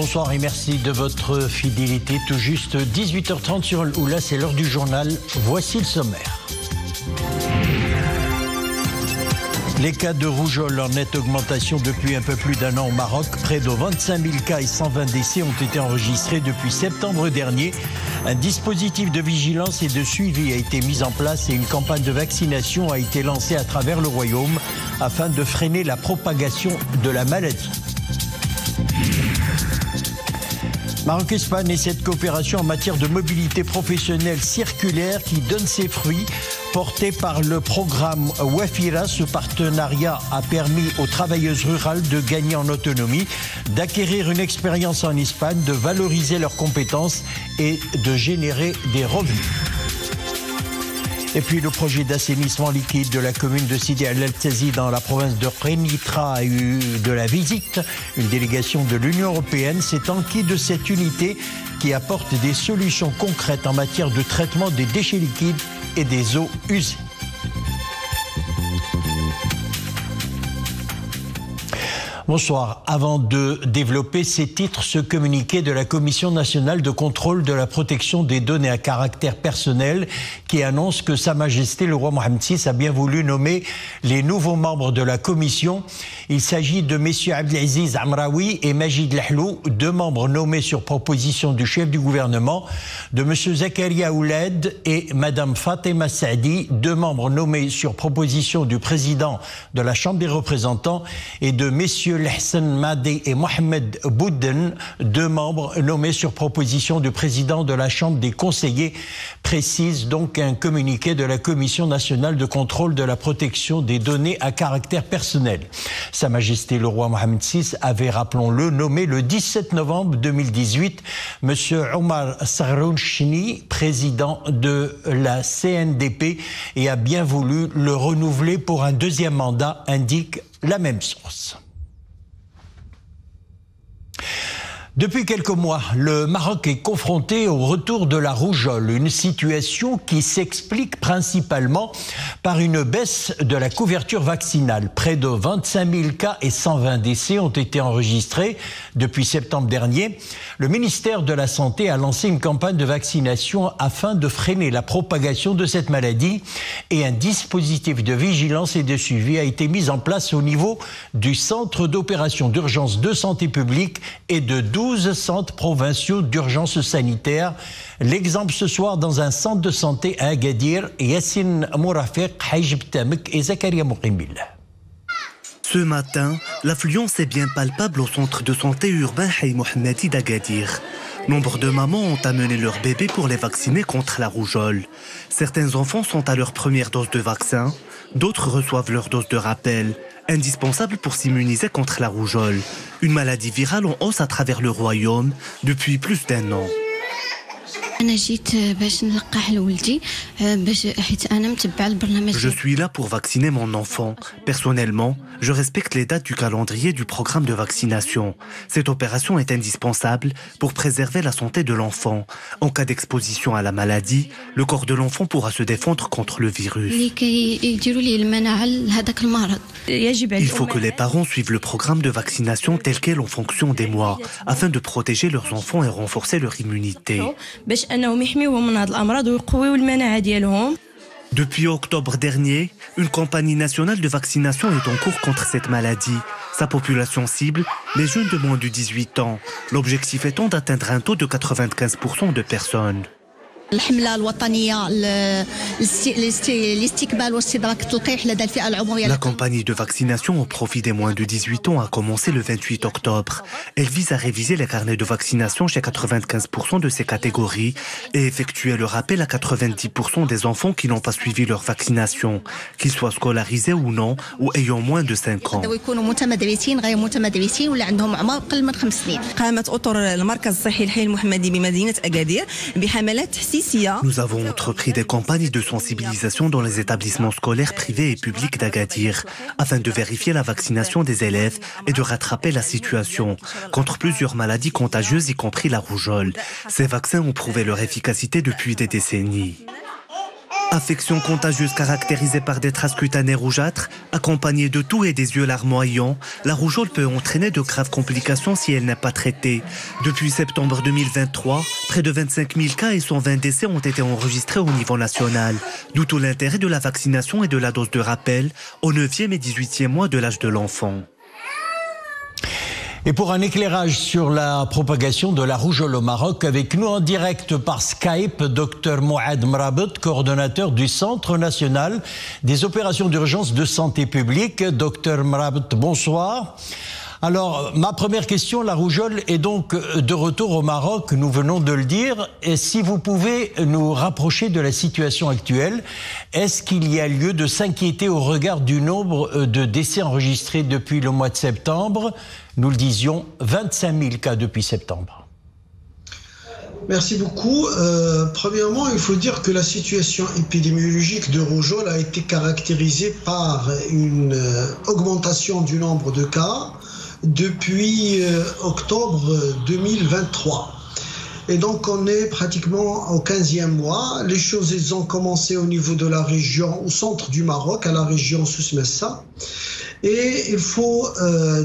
Bonsoir et merci de votre fidélité. Tout juste 18h30 sur Oula, c'est l'heure du journal. Voici le sommaire. Les cas de rougeole en nette augmentation depuis un peu plus d'un an au Maroc. Près de 25 000 cas et 120 décès ont été enregistrés depuis septembre dernier. Un dispositif de vigilance et de suivi a été mis en place et une campagne de vaccination a été lancée à travers le royaume afin de freiner la propagation de la maladie. Maroc-Espagne et cette coopération en matière de mobilité professionnelle circulaire qui donne ses fruits. Porté par le programme Wafira, ce partenariat a permis aux travailleuses rurales de gagner en autonomie, d'acquérir une expérience en Espagne, de valoriser leurs compétences et de générer des revenus. Et puis le projet d'assainissement liquide de la commune de Sidi El-Eltazi dans la province de Rénitra a eu de la visite. Une délégation de l'Union européenne s'est enquis de cette unité qui apporte des solutions concrètes en matière de traitement des déchets liquides et des eaux usées. Bonsoir. Avant de développer ces titres, ce communiqué de la Commission nationale de contrôle de la protection des données à caractère personnel qui annonce que Sa Majesté le roi Mohammed VI a bien voulu nommer les nouveaux membres de la Commission. Il s'agit de messieurs Abdelaziz Amraoui et Majid Lahlou, deux membres nommés sur proposition du chef du gouvernement, de monsieur Zakaria Ouled et madame Fatima Saadi, deux membres nommés sur proposition du président de la Chambre des représentants, et de messieurs Hassan Madé et Mohamed Bouden, deux membres nommés sur proposition du président de la Chambre des conseillers, précise donc un communiqué de la Commission nationale de contrôle de la protection des données à caractère personnel. Sa Majesté le roi Mohammed VI avait, rappelons-le, nommé le 17 novembre 2018 M. Omar Sarrounchini, président de la CNDP, et a bien voulu le renouveler pour un deuxième mandat, indique la même source. Depuis quelques mois, le Maroc est confronté au retour de la rougeole, une situation qui s'explique principalement par une baisse de la couverture vaccinale. Près de 25 000 cas et 120 décès ont été enregistrés depuis septembre dernier. Le ministère de la Santé a lancé une campagne de vaccination afin de freiner la propagation de cette maladie et un dispositif de vigilance et de suivi a été mis en place au niveau du centre d'opération d'urgence de santé publique et de 12 centres provinciaux d'urgence sanitaire. L'exemple ce soir dans un centre de santé à Agadir, Yassine Mourafiq, Hajib Tamek et Zakaria Moukimbil. Ce matin, l'affluence est bien palpable au centre de santé urbain Haï Mohammadi d'Agadir. Nombre de mamans ont amené leurs bébés pour les vacciner contre la rougeole. Certains enfants sont à leur première dose de vaccin, d'autres reçoivent leur dose de rappel, indispensable pour s'immuniser contre la rougeole, une maladie virale en hausse à travers le royaume depuis plus d'un an. Je suis là pour vacciner mon enfant. Personnellement, je respecte les dates du calendrier du programme de vaccination. Cette opération est indispensable pour préserver la santé de l'enfant. En cas d'exposition à la maladie, le corps de l'enfant pourra se défendre contre le virus. Il faut que les parents suivent le programme de vaccination tel quel en fonction des mois, afin de protéger leurs enfants et renforcer leur immunité. Depuis octobre dernier, une campagne nationale de vaccination est en cours contre cette maladie. Sa population cible, les jeunes de moins de 18 ans. L'objectif étant d'atteindre un taux de 95% de personnes. La campagne de vaccination au profit des moins de 18 ans a commencé le 28 octobre. Elle vise à réviser les carnets de vaccination chez 95% de ces catégories et effectuer le rappel à 90% des enfants qui n'ont pas suivi leur vaccination, qu'ils soient scolarisés ou non, ou ayant moins de 5 ans. Nous avons entrepris des campagnes de sensibilisation dans les établissements scolaires privés et publics d'Agadir, afin de vérifier la vaccination des élèves et de rattraper la situation contre plusieurs maladies contagieuses, y compris la rougeole. Ces vaccins ont prouvé leur efficacité depuis des décennies. Affection contagieuse caractérisée par des traces cutanées rougeâtres, accompagnée de toux et des yeux larmoyants, la rougeole peut entraîner de graves complications si elle n'est pas traitée. Depuis septembre 2023, près de 25 000 cas et 120 décès ont été enregistrés au niveau national. D'où tout l'intérêt de la vaccination et de la dose de rappel au 9e et 18e mois de l'âge de l'enfant. Et pour un éclairage sur la propagation de la rougeole au Maroc, avec nous en direct par Skype, Dr Mouad Mrabout, coordonnateur du Centre national des opérations d'urgence de santé publique. Dr Mrabout, bonsoir. Alors, ma première question, la rougeole est donc de retour au Maroc, nous venons de le dire. Et si vous pouvez nous rapprocher de la situation actuelle, est-ce qu'il y a lieu de s'inquiéter au regard du nombre de décès enregistrés depuis le mois de septembre? Nous le disions, 25 000 cas depuis septembre. Merci beaucoup. Premièrement, il faut dire que la situation épidémiologique de rougeole a été caractérisée par une augmentation du nombre de cas depuis octobre 2023. Et donc on est pratiquement au 15e mois. Les choses elles ont commencé au niveau de la région, au centre du Maroc, à la région Souss-Messa. Et il faut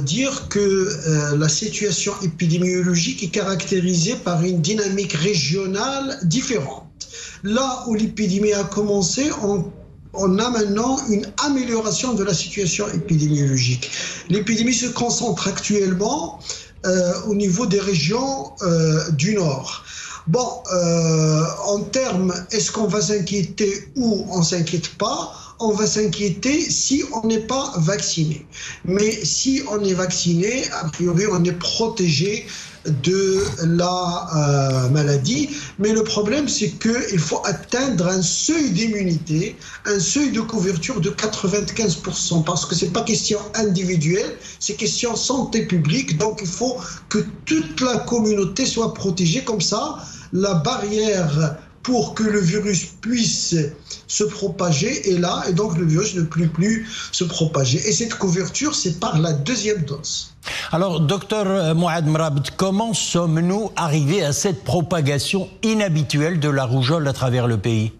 dire que la situation épidémiologique est caractérisée par une dynamique régionale différente. Là où l'épidémie a commencé, on a maintenant une amélioration de la situation épidémiologique. L'épidémie se concentre actuellement au niveau des régions du Nord. Bon, en termes, est-ce qu'on va s'inquiéter ou on ne s'inquiète pas? On va s'inquiéter si on n'est pas vacciné. Mais si on est vacciné, a priori, on est protégé de la maladie. Mais le problème, c'est qu'il faut atteindre un seuil d'immunité, un seuil de couverture de 95%, parce que ce n'est pas question individuelle, c'est question santé publique. Donc, il faut que toute la communauté soit protégée. Comme ça, la barrière pour que le virus puisse se propager est là, et donc le virus ne peut plus se propager. Et cette couverture, c'est par la deuxième dose. Alors, docteur Mouad Mrabout, comment sommes-nous arrivés à cette propagation inhabituelle de la rougeole à travers le pays?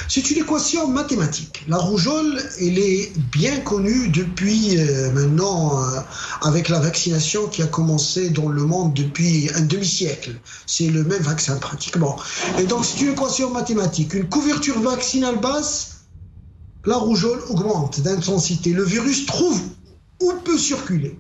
C'est une équation mathématique. La rougeole, elle est bien connue depuis maintenant, avec la vaccination qui a commencé dans le monde depuis un demi-siècle. C'est le même vaccin pratiquement. Et donc c'est une équation mathématique. Une couverture vaccinale basse, la rougeole augmente d'intensité. Le virus trouve où peut circuler.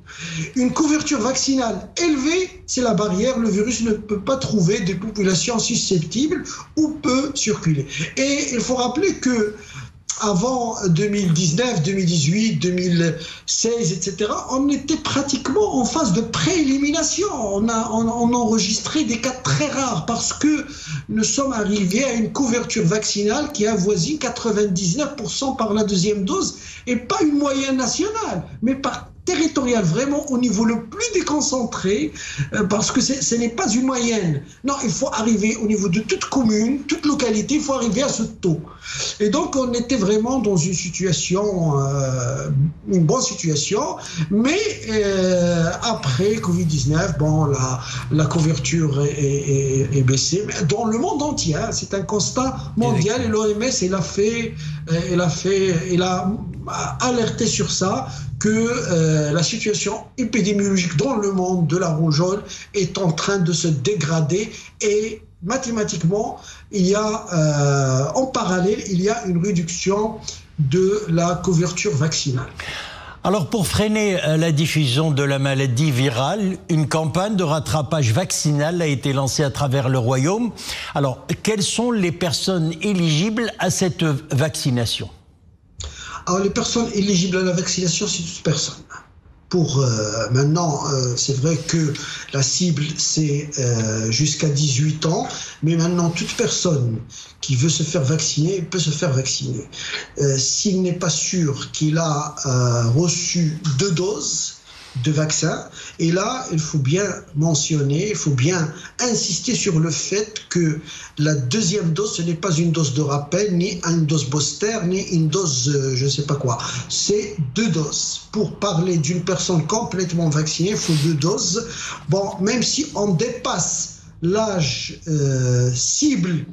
Une couverture vaccinale élevée, c'est la barrière. Le virus ne peut pas trouver des populations susceptibles où peut circuler. Et il faut rappeler que avant 2019, 2018, 2016, etc., on était pratiquement en phase de pré-élimination. On enregistrait des cas très rares parce que nous sommes arrivés à une couverture vaccinale qui avoisine 99% par la deuxième dose, et pas une moyenne nationale, mais par territorial, vraiment au niveau le plus déconcentré, parce que ce n'est pas une moyenne. Non, il faut arriver au niveau de toute commune, toute localité, il faut arriver à ce taux. Et donc, on était vraiment dans une situation, une bonne situation, mais après Covid-19, bon, la couverture est baissée, mais dans le monde entier, hein, c'est un constat mondial, et l'OMS, elle a alerté sur ça, que la situation épidémiologique dans le monde de la rougeole est en train de se dégrader, et mathématiquement, il y a en parallèle, il y a une réduction de la couverture vaccinale. Alors, pour freiner la diffusion de la maladie virale, une campagne de rattrapage vaccinal a été lancée à travers le royaume. Alors, quelles sont les personnes éligibles à cette vaccination? Alors, les personnes éligibles à la vaccination, c'est toute personne. Pour maintenant, c'est vrai que la cible, c'est jusqu'à 18 ans, mais maintenant, toute personne qui veut se faire vacciner peut se faire vacciner. S'il n'est pas sûr qu'il a reçu 2 doses de vaccin, et là, il faut bien mentionner, il faut bien insister sur le fait que la deuxième dose, ce n'est pas une dose de rappel, ni une dose booster, ni une dose je ne sais pas quoi. C'est 2 doses. Pour parler d'une personne complètement vaccinée, il faut 2 doses. Bon, même si on dépasse l'âge cible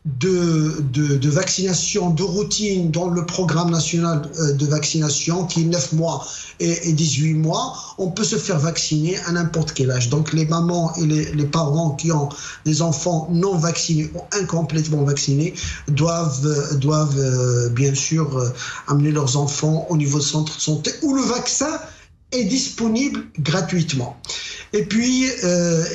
de vaccination de routine dans le programme national de vaccination qui est 9 mois et 18 mois, on peut se faire vacciner à n'importe quel âge. Donc les mamans et les parents qui ont des enfants non vaccinés ou incomplètement vaccinés doivent bien sûr amener leurs enfants au niveau de centre de santé où le vaccin est disponible gratuitement. Et puis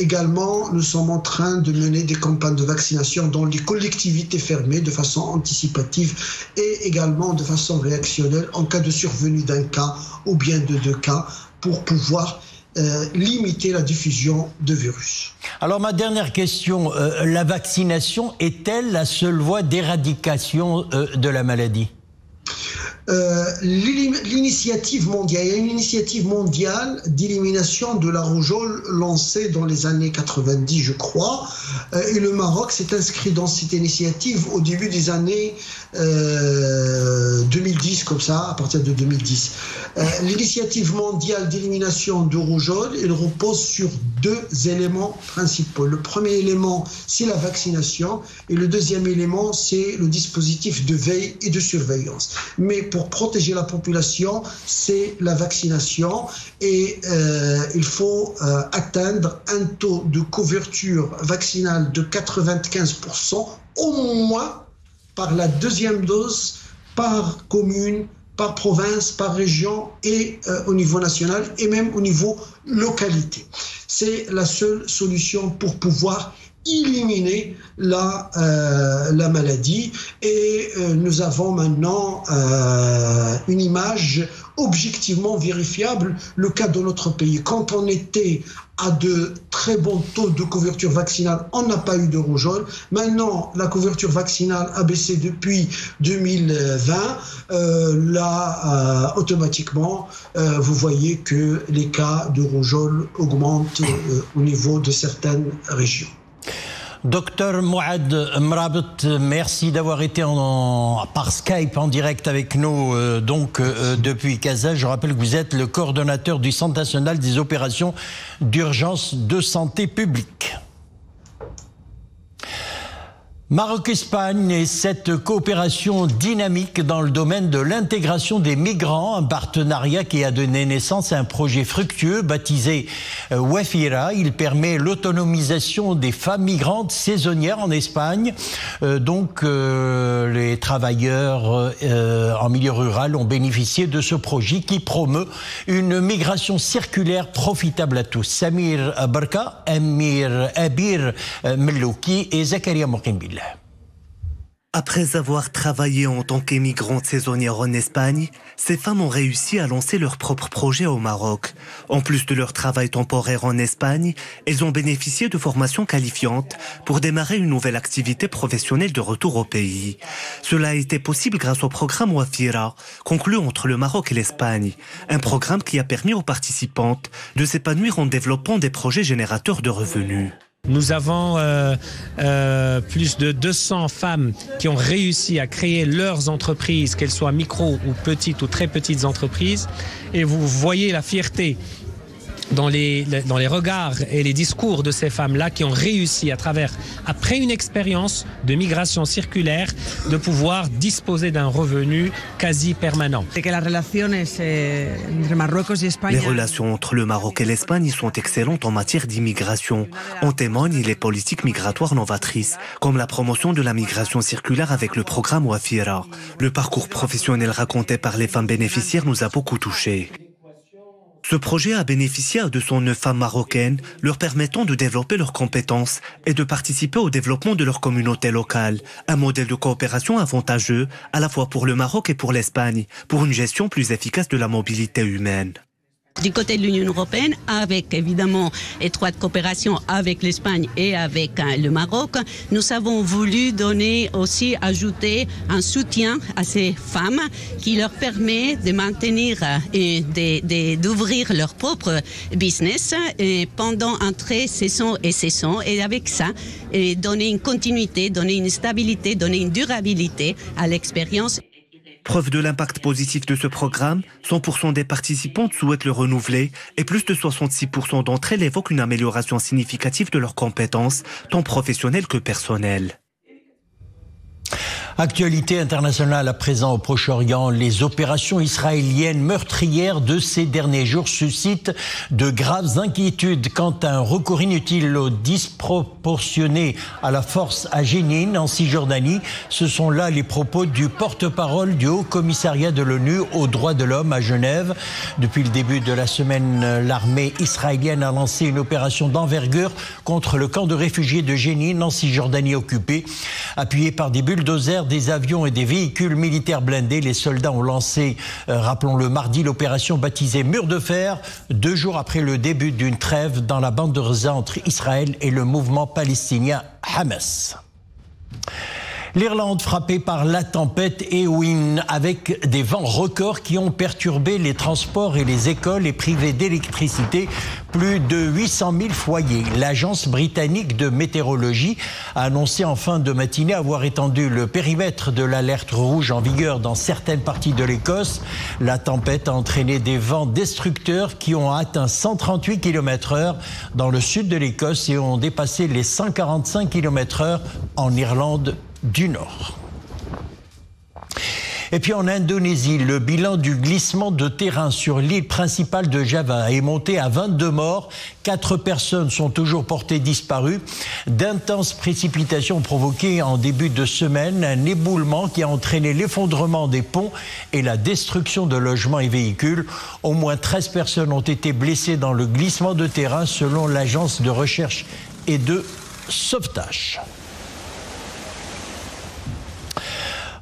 également, nous sommes en train de mener des campagnes de vaccination dans les collectivités fermées de façon anticipative et également de façon réactionnelle en cas de survenue d'un cas ou bien de 2 cas pour pouvoir limiter la diffusion de virus. Alors ma dernière question, la vaccination est-elle la seule voie d'éradication de la maladie ? L'initiative mondiale, il y a une initiative mondiale d'élimination de la rougeole lancée dans les années 90, je crois, et le Maroc s'est inscrit dans cette initiative au début des années 2010, comme ça, à partir de 2010. L'initiative mondiale d'élimination de rougeole, elle repose sur 2 éléments principaux. Le premier élément, c'est la vaccination, et le deuxième élément, c'est le dispositif de veille et de surveillance. Mais pour protéger la population, c'est la vaccination et il faut atteindre un taux de couverture vaccinale de 95% au moins par la 2e dose par commune, par province, par région et au niveau national et même au niveau localité. C'est la seule solution pour pouvoir éliminer la maladie et nous avons maintenant une image objectivement vérifiable, le cas de notre pays. Quand on était à de très bons taux de couverture vaccinale, on n'a pas eu de rougeole. Maintenant, la couverture vaccinale a baissé depuis 2020. Automatiquement, vous voyez que les cas de rougeole augmentent au niveau de certaines régions. Docteur Mouad Mrabet, merci d'avoir été par Skype en direct avec nous depuis Casa. Je rappelle que vous êtes le coordonnateur du Centre national des opérations d'urgence de santé publique. Maroc-Espagne et cette coopération dynamique dans le domaine de l'intégration des migrants, un partenariat qui a donné naissance à un projet fructueux baptisé Wafira. Il permet l'autonomisation des femmes migrantes saisonnières en Espagne. Les travailleurs en milieu rural ont bénéficié de ce projet qui promeut une migration circulaire profitable à tous. Samir Barka, Amir Abir Melouki et Zakaria Mokimbil. Après avoir travaillé en tant qu'émigrantes saisonnières en Espagne, ces femmes ont réussi à lancer leur propre projet au Maroc. En plus de leur travail temporaire en Espagne, elles ont bénéficié de formations qualifiantes pour démarrer une nouvelle activité professionnelle de retour au pays. Cela a été possible grâce au programme Wafira, conclu entre le Maroc et l'Espagne. Un programme qui a permis aux participantes de s'épanouir en développant des projets générateurs de revenus. Nous avons plus de 200 femmes qui ont réussi à créer leurs entreprises, qu'elles soient micro ou petites ou très petites entreprises. Et vous voyez la fierté dans les regards et les discours de ces femmes-là qui ont réussi après une expérience de migration circulaire, de pouvoir disposer d'un revenu quasi permanent. Les relations entre le Maroc et l'Espagne sont excellentes en matière d'immigration. En témoignent les politiques migratoires novatrices, comme la promotion de la migration circulaire avec le programme Wafira. Le parcours professionnel raconté par les femmes bénéficiaires nous a beaucoup touchés. Ce projet a bénéficié à 209 femmes marocaines, leur permettant de développer leurs compétences et de participer au développement de leur communauté locale. Un modèle de coopération avantageux, à la fois pour le Maroc et pour l'Espagne, pour une gestion plus efficace de la mobilité humaine. Du côté de l'Union européenne, avec évidemment étroite coopération avec l'Espagne et avec le Maroc, nous avons voulu ajouter un soutien à ces femmes qui leur permet de maintenir et d'ouvrir leur propre business pendant entre saison et saison, et avec ça, donner une continuité, donner une stabilité, donner une durabilité à l'expérience. Preuve de l'impact positif de ce programme, 100% des participantes souhaitent le renouveler et plus de 66% d'entre elles évoquent une amélioration significative de leurs compétences, tant professionnelles que personnelles. Actualité internationale à présent au Proche-Orient. Les opérations israéliennes meurtrières de ces derniers jours suscitent de graves inquiétudes quant à un recours inutile ou disproportionné à la force à Jénine, en Cisjordanie. Ce sont là les propos du porte-parole du Haut-Commissariat de l'ONU aux droits de l'homme à Genève. Depuis le début de la semaine, l'armée israélienne a lancé une opération d'envergure contre le camp de réfugiés de Jénine, en Cisjordanie occupée. Appuyé par des bulldozers, des avions et des véhicules militaires blindés, les soldats ont lancé, rappelons-le, mardi, l'opération baptisée Mur de Fer, 2 jours après le début d'une trêve dans la bande de Gaza entre Israël et le mouvement palestinien Hamas. L'Irlande frappée par la tempête Eowyn avec des vents records qui ont perturbé les transports et les écoles et privé d'électricité plus de 800 000 foyers. L'agence britannique de météorologie a annoncé en fin de matinée avoir étendu le périmètre de l'alerte rouge en vigueur dans certaines parties de l'Écosse. La tempête a entraîné des vents destructeurs qui ont atteint 138 km/h dans le sud de l'Écosse et ont dépassé les 145 km/h en Irlande du Nord. Et puis en Indonésie, le bilan du glissement de terrain sur l'île principale de Java est monté à 22 morts. 4 personnes sont toujours portées disparues. D'intenses précipitations ont provoqué en début de semaine un éboulement qui a entraîné l'effondrement des ponts et la destruction de logements et véhicules. Au moins 13 personnes ont été blessées dans le glissement de terrain selon l'agence de recherche et de sauvetage.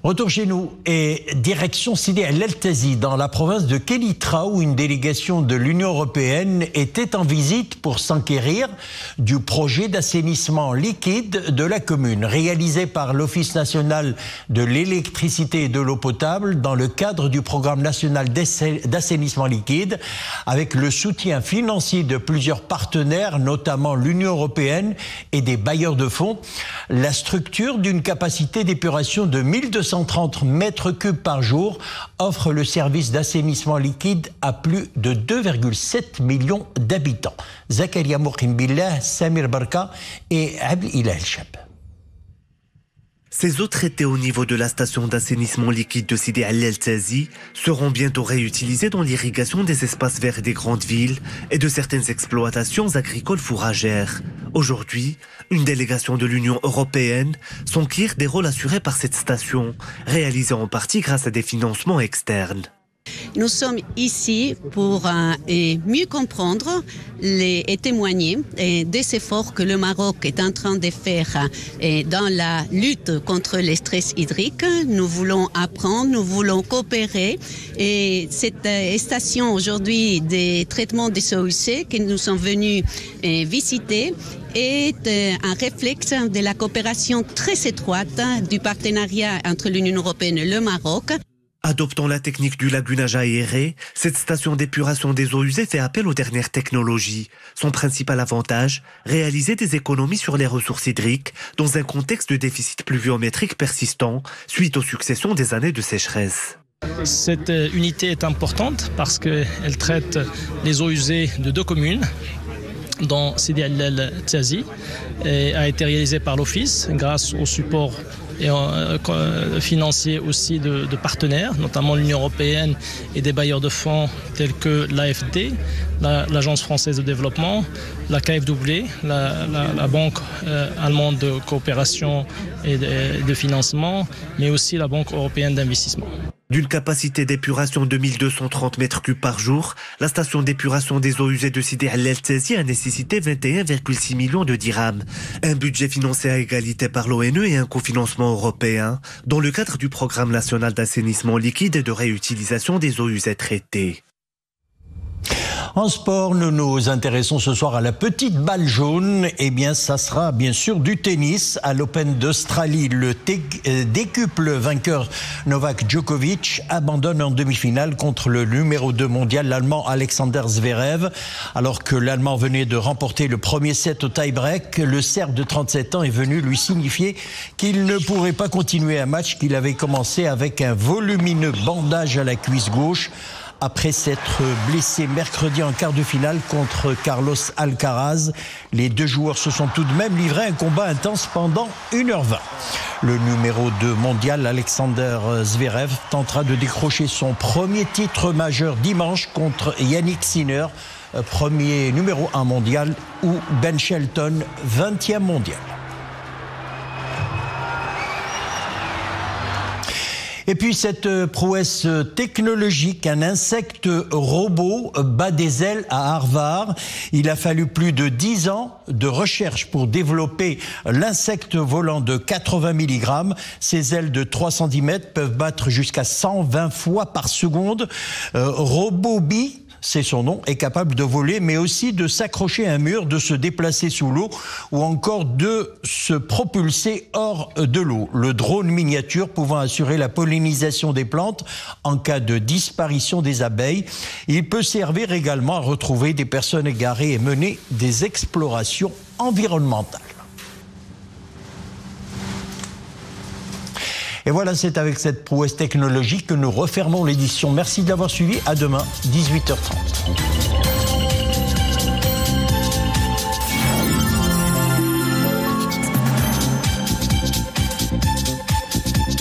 Retour chez nous et direction Sidi El Eltazi dans la province de Kénitra où une délégation de l'Union européenne était en visite pour s'enquérir du projet d'assainissement liquide de la commune réalisé par l'Office national de l'électricité et de l'eau potable dans le cadre du programme national d'assainissement liquide avec le soutien financier de plusieurs partenaires, notamment l'Union européenne et des bailleurs de fonds. La structure d'une capacité d'épuration de 1230 mètres cubes par jour offre le service d'assainissement liquide à plus de 2,7 millions d'habitants. Zakaria Moukhim Billah, Samir Barka et Abdel Ilah El-Chab. Ces eaux traitées au niveau de la station d'assainissement liquide de Sidi El Eltazi seront bientôt réutilisées dans l'irrigation des espaces verts des grandes villes et de certaines exploitations agricoles fourragères. Aujourd'hui, une délégation de l'Union européenne s'enquiert des rôles assurés par cette station, réalisée en partie grâce à des financements externes. Nous sommes ici pour mieux comprendre et témoigner des efforts que le Maroc est en train de faire dans la lutte contre le stress hydrique. Nous voulons apprendre, nous voulons coopérer. Et cette station aujourd'hui des traitements des eaux usées que nous sommes venus visiter est un réflexe de la coopération très étroite du partenariat entre l'Union européenne et le Maroc. Adoptant la technique du lagunage aéré, cette station d'épuration des eaux usées fait appel aux dernières technologies. Son principal avantage, réaliser des économies sur les ressources hydriques dans un contexte de déficit pluviométrique persistant suite aux successions des années de sécheresse. Cette unité est importante parce qu'elle traite les eaux usées de 2 communes, dont Sidi El Eltazi, et a été réalisée par l'Office grâce au support et financier aussi de partenaires, notamment l'Union européenne et des bailleurs de fonds tels que l'AFD, l'Agence française de développement, la KfW, la Banque allemande de coopération et de financement, mais aussi la Banque européenne d'investissement. D'une capacité d'épuration de 1230 mètres cubes par jour, la station d'épuration des eaux usées de Sidi El Eltazi a nécessité 21,6 millions de dirhams. Un budget financé à égalité par l'ONU et un cofinancement européen dans le cadre du programme national d'assainissement liquide et de réutilisation des eaux usées traitées. En sport, nous nous intéressons ce soir à la petite balle jaune. Eh bien, ça sera bien sûr du tennis. À l'Open d'Australie, le décuple vainqueur Novak Djokovic abandonne en demi-finale contre le numéro 2 mondial, l'Allemand Alexander Zverev. Alors que l'Allemand venait de remporter le premier set au tie-break, le Serbe de 37 ans est venu lui signifier qu'il ne pourrait pas continuer un match qu'il avait commencé avec un volumineux bandage à la cuisse gauche. Après s'être blessé mercredi en quart de finale contre Carlos Alcaraz, les deux joueurs se sont tout de même livrés un combat intense pendant 1h20. Le numéro 2 mondial, Alexander Zverev, tentera de décrocher son premier titre majeur dimanche contre Yannick Sinner, premier numéro 1 mondial, ou Ben Shelton, 20e mondial. Et puis cette prouesse technologique, un insecte robot bat des ailes à Harvard. Il a fallu plus de 10 ans de recherche pour développer l'insecte volant de 80 mg. Ces ailes de 3 cm peuvent battre jusqu'à 120 fois par seconde. RoboBee, c'est son nom, est capable de voler, mais aussi de s'accrocher à un mur, de se déplacer sous l'eau ou encore de se propulser hors de l'eau. Le drone miniature pouvant assurer la pollinisation des plantes en cas de disparition des abeilles. Il peut servir également à retrouver des personnes égarées et mener des explorations environnementales. Et voilà, c'est avec cette prouesse technologique que nous refermons l'édition. Merci de l'avoir suivi. À demain, 18h30.